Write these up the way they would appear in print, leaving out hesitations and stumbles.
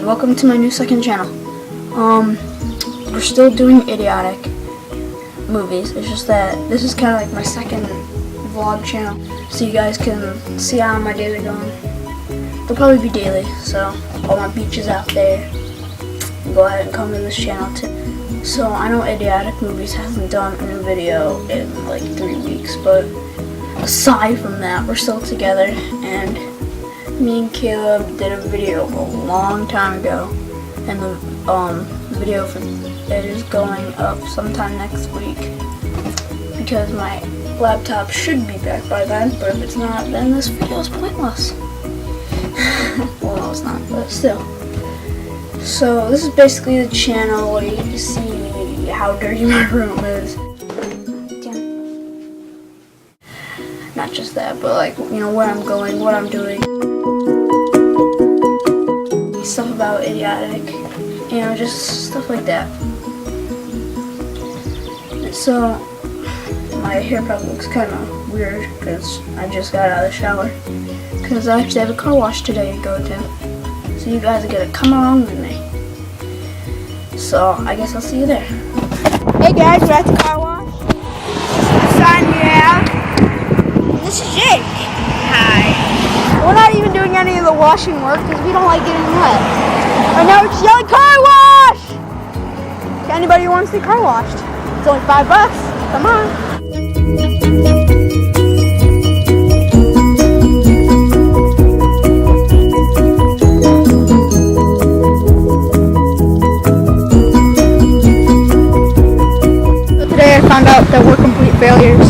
welcome to my new second channel. We're still doing idiotic movies. It's just that this is kind of like my second vlog channel, so you guys can see how my days are going. They'll probably be daily, so all my Beachez out there, go ahead and come to this channel too. So I know idiotic movies hasn't done a video in like 3 weeks, but aside from that, we're still together, and me and Caleb did a video a long time ago, and the video for it is going up sometime next week because my laptop should be back by then, but if it's not, then this video is pointless. Well, no, it's not, but still. So this is basically the channel where you get to see how dirty my room is. Not just that, but like, you know, where I'm going, what I'm doing. Stuff about idiotic, you know, just stuff like that. So my hair probably looks kind of weird because I just got out of the shower, because I actually have a car wash today to go to. So you guys are gonna come along with me. So I guess I'll see you there. Hey guys, we're at the car wash. Sign me out. This is Jake. Hi. We're not even doing any of the washing work because we don't like getting wet. Right now we're just yelling car wash! To anybody who wants to get car washed. It's only $5. Come on. So today I found out that we're complete failures.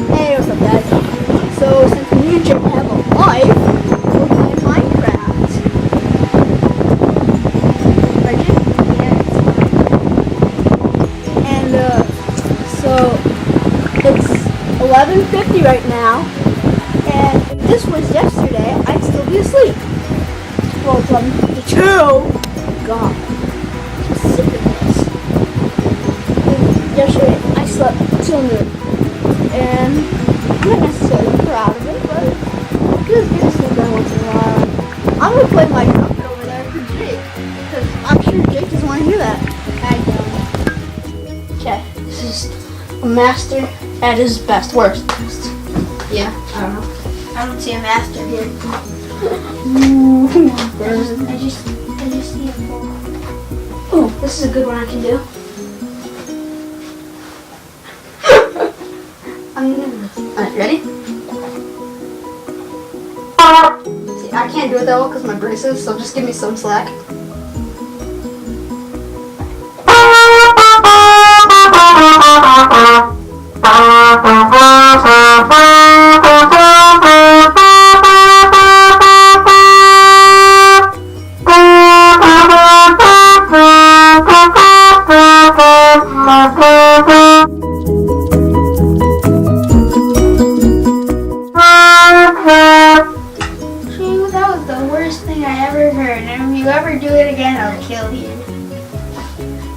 Hey, what's up guys? So since me and Jake have a life, we're playing Minecraft. Right, Jake? Yeah, it's fine. And so it's 11:50 right now, and if this was yesterday, I'd still be asleep. Well, it's 11:52. God, I'm sick of this. Yesterday I slept till noon. And I'm not necessarily proud of it, but it feels good to sleep every once in a while. I'm going to play my trumpet over there for Jake, because I'm sure Jake doesn't want to hear that. I don't. Okay, this is a master at his best. Worst. Yeah, I don't know. I don't see a master here. I just see a ball. Ooh, this is a good one I can do. Alright, ready? See, I can't do it though because my braces, so just give me some slack. If you ever do it again, I'll kill you.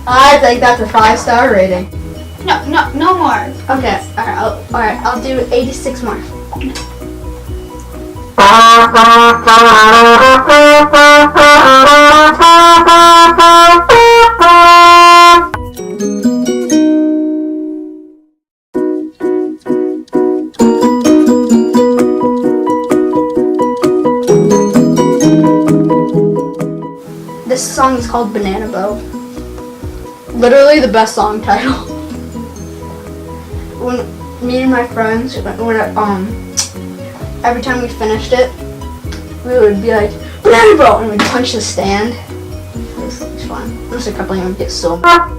I think that's a 5-star rating. No more. Okay, alright, I'll do 86 more. This song is called Banana Boat. Literally the best song title. When me and my friends, every time we finished it, we would be like, Banana Boat! And we'd punch the stand. It was fun. Unless a couple of them would get so mad.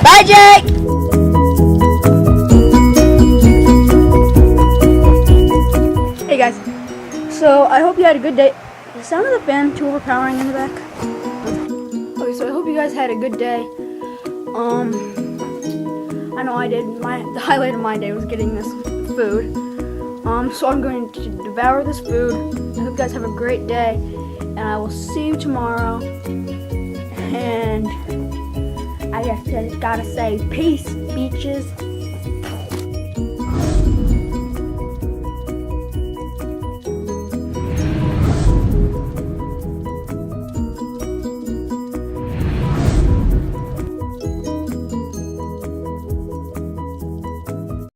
Bye, Jake! Hey guys, so I hope you had a good day. The sound of the fan too overpowering in the back. Okay, so I hope you guys had a good day. I know I did. The highlight of my day was getting this food. So I'm going to devour this food. I hope you guys have a great day, and I will see you tomorrow. And I just gotta say, peace, beaches.